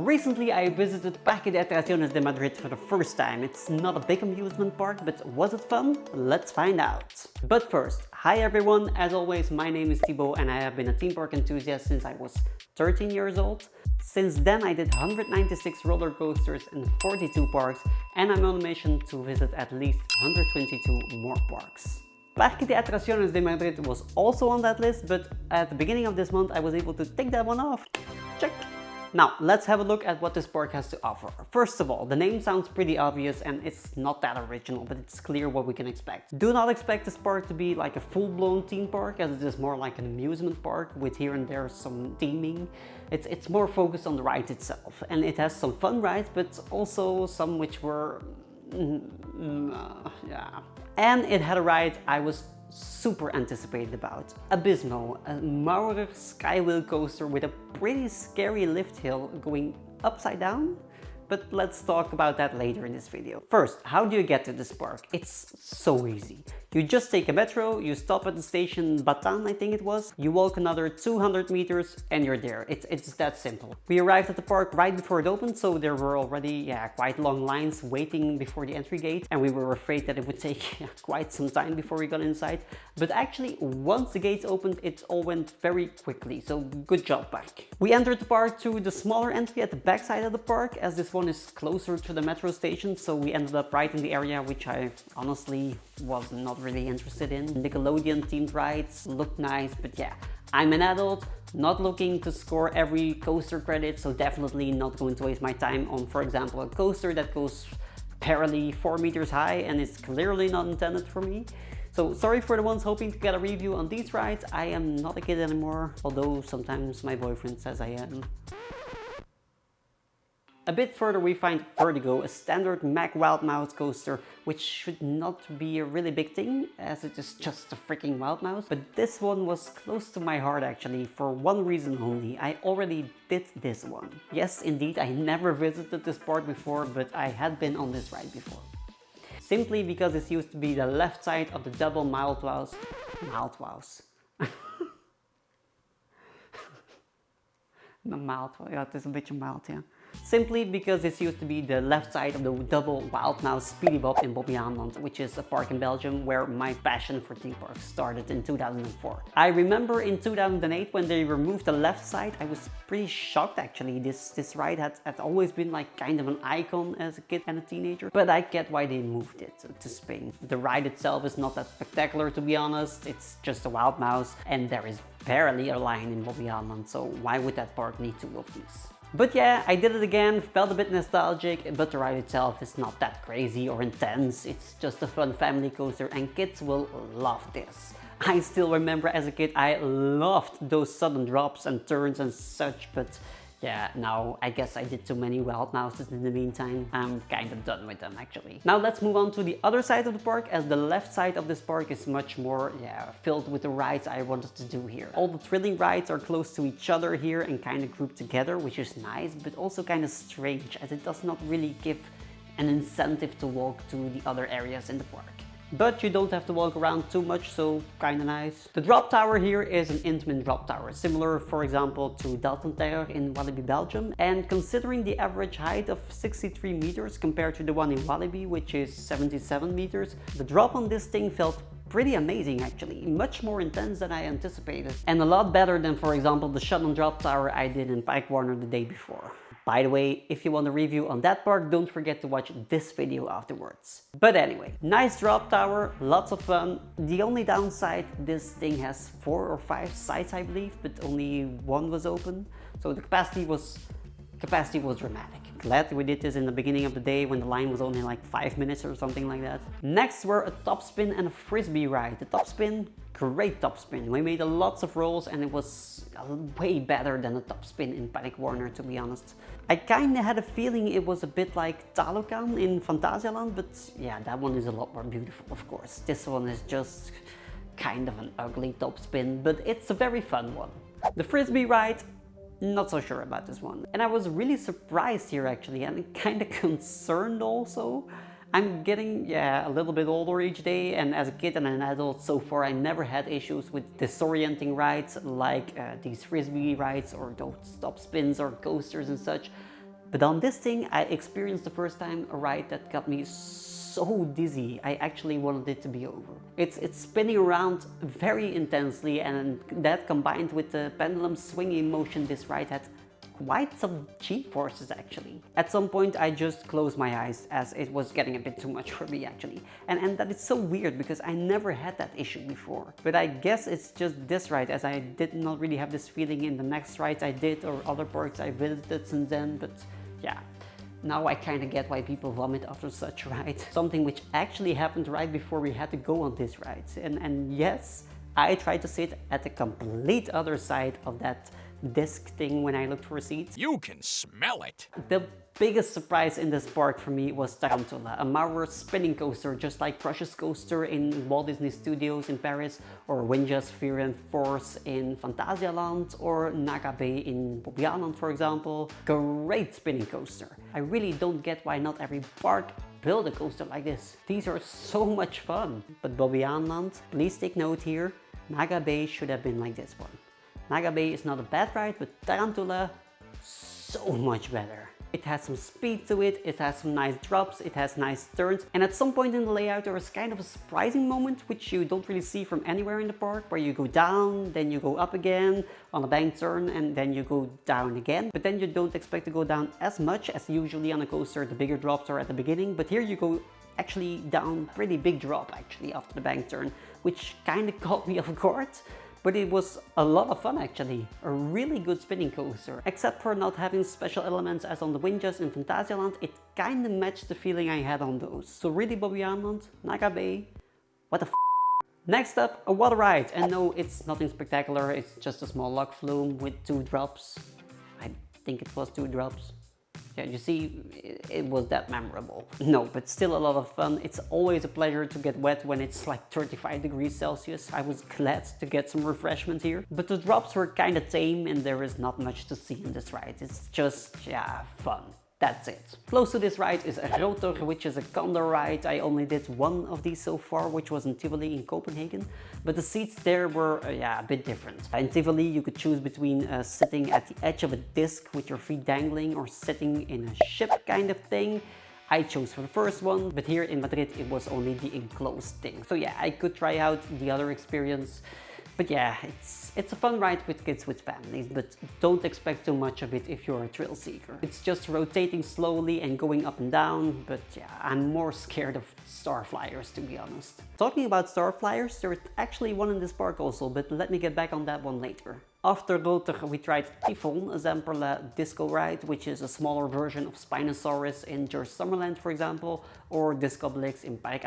Recently I visited Parque de Atracciones de Madrid for the first time. It's not a big amusement park, but was it fun? Let's find out. But first, hi everyone, as always my name is Thibault and I have been a theme park enthusiast since I was 13 years old. Since then I did 196 roller coasters in 42 parks and I'm on a mission to visit at least 122 more parks. Parque de Atracciones de Madrid was also on that list, but at the beginning of this month I was able to take that one off. Check! Now, let's have a look at what this park has to offer. First of all, the name sounds pretty obvious and it's not that original, but it's clear what we can expect. Do not expect this park to be like a full-blown theme park, as it is more like an amusement park with here and there some theming. It's more focused on the ride itself, and it has some fun rides, but also some which were... yeah. And it had a ride I was super anticipated about. Abismo, a Maurer SkyWheel Coaster with a pretty scary lift hill going upside down. But let's talk about that later in this video. First, how do you get to this park? It's so easy. You just take a metro, you stop at the station Batan, I think it was, you walk another 200 meters and you're there. It's that simple. We arrived at the park right before it opened, so there were already quite long lines waiting before the entry gate, and we were afraid that it would take quite some time before we got inside. But actually, once the gates opened, it all went very quickly, so good job, Parque. We entered the park through the smaller entry at the back side of the park, as this one is closer to the metro station, so we ended up right in the area which I honestly was not really interested in. Nickelodeon themed rides looked nice, but yeah, I'm an adult, not looking to score every coaster credit, so definitely not going to waste my time on, for example, a coaster that goes barely 4 meters high and is clearly not intended for me. So sorry for the ones hoping to get a review on these rides. I am not a kid anymore, although sometimes my boyfriend says I am. A bit further we find Vertigo, a standard Mack Wild Mouse coaster, which should not be a really big thing, as it is just a freaking Wild Mouse. But this one was close to my heart actually, for one reason only. I already did this one. Yes, indeed, I never visited this park before, but I had been on this ride before. Simply because it used to be the left side of the double Mild Wows. Mild Wows. The mild, yeah, het is een beetje mild, yeah. Simply because this used to be the left side of the double Wild Mouse Speedy Bob in Bobbejaanland, which is a park in Belgium where my passion for theme parks started in 2004. I remember in 2008 when they removed the left side, I was pretty shocked actually. This ride had always been like kind of an icon as a kid and a teenager, but I get why they moved it to Spain. The ride itself is not that spectacular, to be honest. It's just a Wild Mouse and there is barely a line in Bobbejaanland, so why would that park need two of these? But yeah, I did it again, felt a bit nostalgic, but the ride itself is not that crazy or intense. It's just a fun family coaster and kids will love this. I still remember as a kid I loved those sudden drops and turns and such, but yeah, now I guess I did too many Wild Mouses in the meantime. I'm kind of done with them actually. Now let's move on to the other side of the park, as the left side of this park is much more filled with the rides I wanted to do here. All the thrilling rides are close to each other here and kind of grouped together, which is nice, but also kind of strange, as it does not really give an incentive to walk to the other areas in the park. But you don't have to walk around too much, so kinda nice. The drop tower here is an Intamin drop tower, similar for example to Dalton Terror in Walibi, Belgium. And considering the average height of 63 meters compared to the one in Walibi, which is 77 meters, the drop on this thing felt pretty amazing actually, much more intense than I anticipated. And a lot better than for example the shut and drop tower I did in Pike Warner the day before. By the way, if you want a review on that park, don't forget to watch this video afterwards. But anyway, nice drop tower, lots of fun. The only downside, this thing has 4 or 5 sides I believe, but only one was open. So the capacity was dramatic. Glad we did this in the beginning of the day when the line was only like 5 minutes or something like that. Next were a top spin and a frisbee ride. The top spin, great top spin. We made lots of rolls and it was way better than the top spin in Panic Warner, to be honest. I kinda had a feeling it was a bit like Talocan in Phantasialand, but yeah, that one is a lot more beautiful, of course. This one is just kind of an ugly top spin, but it's a very fun one. The frisbee ride, not so sure about this one. And I was really surprised here actually, and kind of concerned also. I'm getting, a little bit older each day, and as a kid and an adult so far I never had issues with disorienting rides like these frisbee rides or those top spins or coasters and such. But on this thing, I experienced the first time a ride that got me so dizzy, I actually wanted it to be over. It's spinning around very intensely, and that combined with the pendulum swinging motion this ride had quite some G-forces actually. At some point I just closed my eyes as it was getting a bit too much for me actually. And that is so weird because I never had that issue before. But I guess it's just this ride, as I did not really have this feeling in the next rides I did or other parks I visited since then, but yeah. Now I kind of get why people vomit after such rides. Something which actually happened right before we had to go on this ride. And yes, I tried to sit at the complete other side of that disc thing when I looked for seats. You can smell it. The biggest surprise in this park for me was Tarantula, a Maurer Spinning coaster just like Crush's coaster in Walt Disney Studios in Paris, or Winja's Fear and Force in Phantasialand, or Naga Bay in Bobbejaanland for example. Great spinning coaster. I really don't get why not every park build a coaster like this. These are so much fun. But Bobbejaanland, please take note here, Naga Bay should have been like this one. Naga Bay is not a bad ride, but Tarantula, so much better. It has some speed to it, it has some nice drops, it has nice turns, and at some point in the layout there is kind of a surprising moment which you don't really see from anywhere in the park, where you go down, then you go up again on a bank turn, and then you go down again. But then you don't expect to go down as much as usually on a coaster. The bigger drops are at the beginning, but here you go actually down pretty big drop actually after the bank turn, which kind of caught me off guard. But it was a lot of fun actually. A really good spinning coaster. Except for not having special elements as on the Winjas in Phantasialand, it kinda matched the feeling I had on those. So really Bobbejaanland, Naga Bay, what the f***. Next up, a water ride. And no, it's nothing spectacular, it's just a small log flume with 2 drops. I think it was 2 drops. Yeah, you see, it was that memorable. No, but still a lot of fun. It's always a pleasure to get wet when it's like 35 degrees Celsius. I was glad to get some refreshment here. But the drops were kind of tame and there is not much to see in this ride. It's just, yeah, fun. That's it. Close to this ride is a Rotor, which is a Condor ride. I only did one of these so far, which was in Tivoli in Copenhagen. But the seats there were, yeah, a bit different. In Tivoli, you could choose between sitting at the edge of a disc with your feet dangling or sitting in a ship kind of thing. I chose for the first one, but here in Madrid, it was only the enclosed thing. So yeah, I could try out the other experience. But yeah, it's a fun ride with kids with families, but don't expect too much of it if you're a thrill seeker. It's just rotating slowly and going up and down, but yeah, I'm more scared of star flyers to be honest. Talking about star flyers, there's actually one in this park also, but let me get back on that one later. After Rotor, we tried Tifón, a Zamperla disco ride, which is a smaller version of Spinosaurus in Gerstlauer, for example, or Discoblix in Parque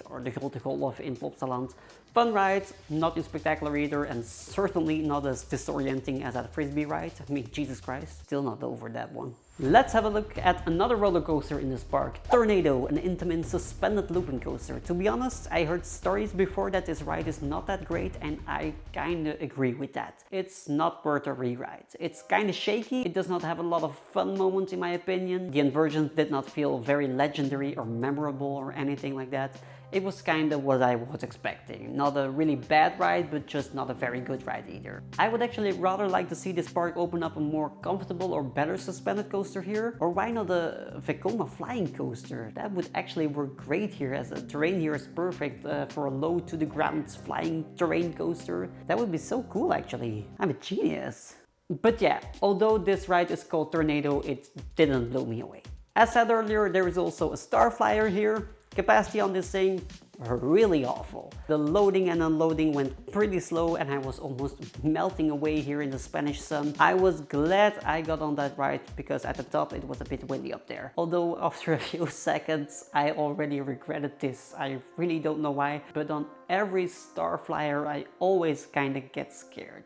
or the Grote Golf in Plopsaland. Fun ride, nothing spectacular either, and certainly not as disorienting as that Frisbee ride. I mean, Jesus Christ, still not over that one. Let's have a look at another roller coaster in this park, Tornado, an Intamin suspended looping coaster. To be honest, I heard stories before that this ride is not that great, and I kinda agree with that. It's not worth a re-ride. It's kinda shaky, it does not have a lot of fun moments in my opinion. The inversions did not feel very legendary or memorable or anything like that. It was kinda what I was expecting. Not a really bad ride, but just not a very good ride either. I would actually rather like to see this park open up a more comfortable or better suspended coaster here. Or why not a Vekoma flying coaster? That would actually work great here, as the terrain here is perfect for a low to the ground flying terrain coaster. That would be so cool actually. I'm a genius. But yeah, although this ride is called Tornado, it didn't blow me away. As said earlier, there is also a Star Flyer here. Capacity on this thing, really awful. The loading and unloading went pretty slow and I was almost melting away here in the Spanish sun. I was glad I got on that ride because at the top it was a bit windy up there. Although after a few seconds I already regretted this. I really don't know why, but on every Star Flyer I always kinda get scared.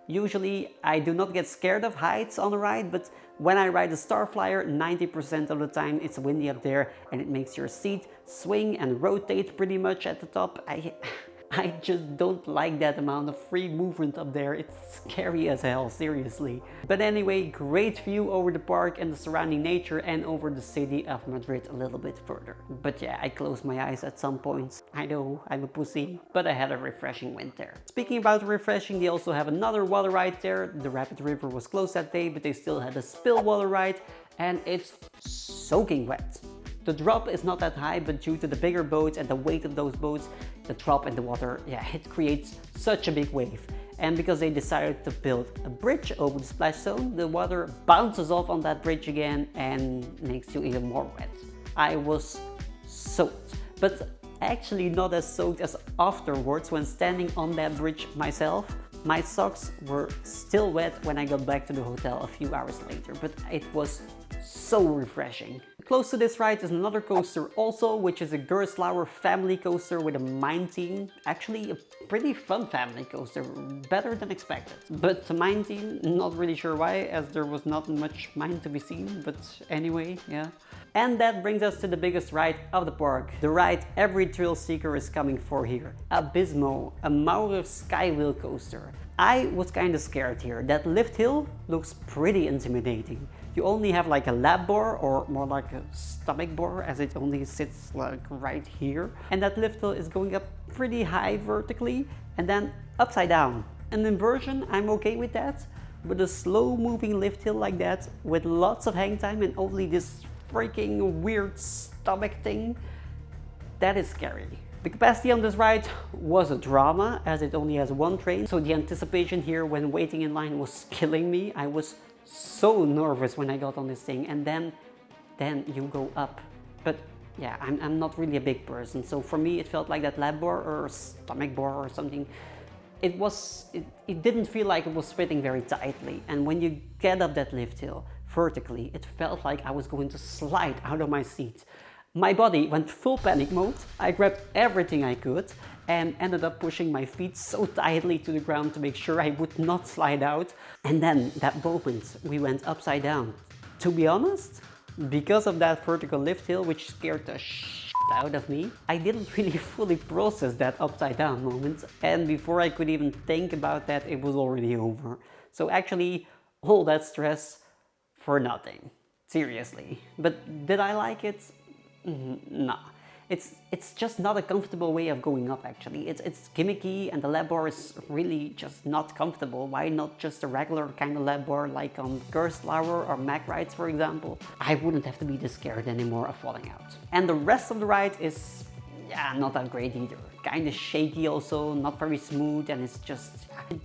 Usually I do not get scared of heights on a ride, but when I ride a Star Flyer, 90% of the time it's windy up there and it makes your seat swing and rotate pretty much at the top. I just don't like that amount of free movement up there. It's scary as hell, seriously. But anyway, great view over the park and the surrounding nature and over the city of Madrid a little bit further. But yeah, I closed my eyes at some points. I know, I'm a pussy, but I had a refreshing wind there. Speaking about refreshing, they also have another water ride there. The Rapid River was closed that day, but they still had a Spillwater ride. and it's soaking wet. The drop is not that high, but due to the bigger boats and the weight of those boats, the drop in the water, yeah, it creates such a big wave. And because they decided to build a bridge over the splash zone, the water bounces off on that bridge again and makes you even more wet. I was soaked, but actually not as soaked as afterwards when standing on that bridge myself. My socks were still wet when I got back to the hotel a few hours later, but it was so refreshing. Close to this ride is another coaster also, which is a Gerstlauer family coaster with a mine team. Actually a pretty fun family coaster, better than expected. But the mine team, not really sure why, as there was not much mine to be seen, but anyway, yeah. And that brings us to the biggest ride of the park. The ride every thrill seeker is coming for here. Abismo, a Maurer SkyWheel Coaster. I was kinda scared here. That lift hill looks pretty intimidating. You only have like a lap bar, or more like a stomach bar, as it only sits like right here. And that lift hill is going up pretty high vertically and then upside down. An inversion, I'm okay with that, but a slow moving lift hill like that with lots of hang time and only this freaking weird stomach thing, that is scary. The capacity on this ride was a drama, as it only has one train, so the anticipation here when waiting in line was killing me. I was so nervous when I got on this thing, and then you go up. But yeah, I'm not really a big person, so for me it felt like that lap bar or stomach bar or something. It didn't feel like it was fitting very tightly, and when you get up that lift hill vertically, it felt like I was going to slide out of my seat. My body went full panic mode. I grabbed everything I could and ended up pushing my feet so tightly to the ground to make sure I would not slide out. And then that moment we went upside down. To be honest, because of that vertical lift hill, which scared the shit out of me, I didn't really fully process that upside down moment. And before I could even think about that, it was already over. So actually, all that stress for nothing. Seriously. But did I like it? No. It's just not a comfortable way of going up actually. It's gimmicky and the lap bar is really just not comfortable. Why not just a regular kind of lap bar like on Gerstlauer or Mac rides for example? I wouldn't have to be this scared anymore of falling out. And the rest of the ride is, yeah, not that great either. Kind of shaky also, not very smooth, and it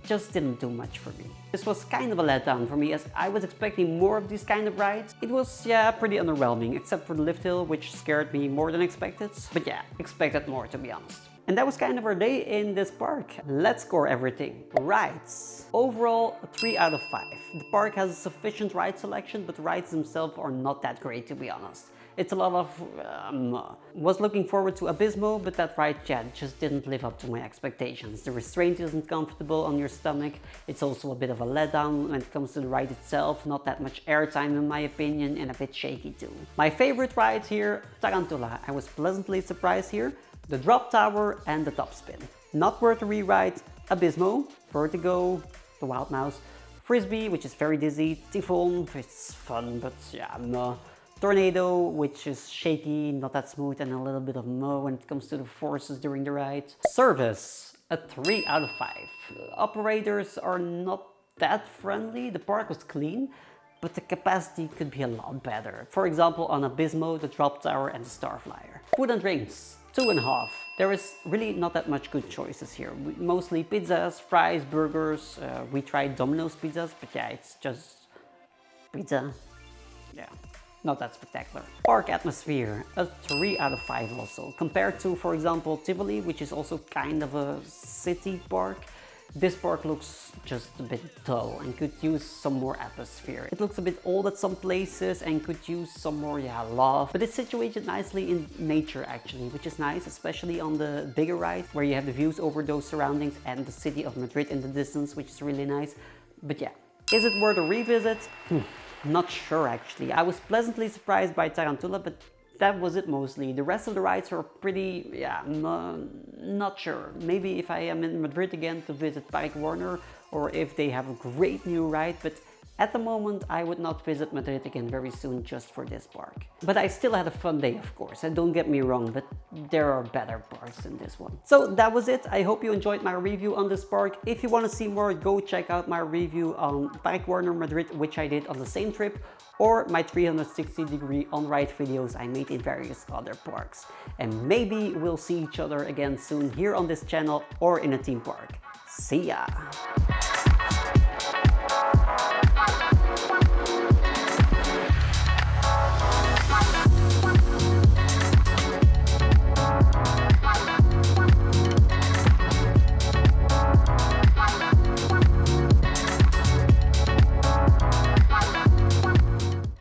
just didn't do much for me. This was kind of a letdown for me as I was expecting more of these kind of rides. It was, yeah, pretty underwhelming, except for the lift hill, which scared me more than expected. But yeah, expected more to be honest. And that was kind of our day in this park. Let's score everything. Rides. Overall, a 3 out of 5. The park has a sufficient ride selection, but the rides themselves are not that great to be honest. It's a lot of was looking forward to Abismo, but that ride, yeah, just didn't live up to my expectations. The restraint isn't comfortable on your stomach. It's also a bit of a letdown when it comes to the ride itself. Not that much airtime in my opinion, and a bit shaky too. My favorite ride here, Tarantula. I was pleasantly surprised here. The drop tower and the top spin. Not worth a re-ride. Abismo, Vertigo, the Wild Mouse, Frisbee, which is very dizzy, Tifón, it's fun, but yeah, no. Tornado, which is shaky, not that smooth, and a little bit of when it comes to the forces during the ride. Service, a 3 out of 5. Operators are not that friendly. The park was clean, but the capacity could be a lot better. For example, on Abismo, the drop tower and the Starflyer. Food and drinks, 2.5. There is really not that much good choices here. Mostly pizzas, fries, burgers. We tried Domino's pizzas, but yeah, it's just pizza. Yeah. Not that spectacular. Park atmosphere, a 3 out of 5 also. Compared to, for example, Tivoli, which is also kind of a city park, this park looks just a bit dull and could use some more atmosphere. It looks a bit old at some places and could use some more, yeah, love. But it's situated nicely in nature actually, which is nice, especially on the bigger ride, where you have the views over those surroundings and the city of Madrid in the distance, which is really nice. But yeah, is it worth a revisit? Not sure actually. I was pleasantly surprised by Tarantula, but that was it mostly. The rest of the rides were pretty, yeah, not sure. Maybe if I am in Madrid again to visit Parque or if they have a great new ride, but At the moment, I would not visit Madrid again very soon just for this park. But I still had a fun day, of course, and don't get me wrong, but there are better parks than this one. So that was it. I hope you enjoyed my review on this park. If you want to see more, go check out my review on Parque Madrid, which I did on the same trip, or my 360-degree on-ride videos I made in various other parks. And maybe we'll see each other again soon here on this channel or in a theme park. See ya!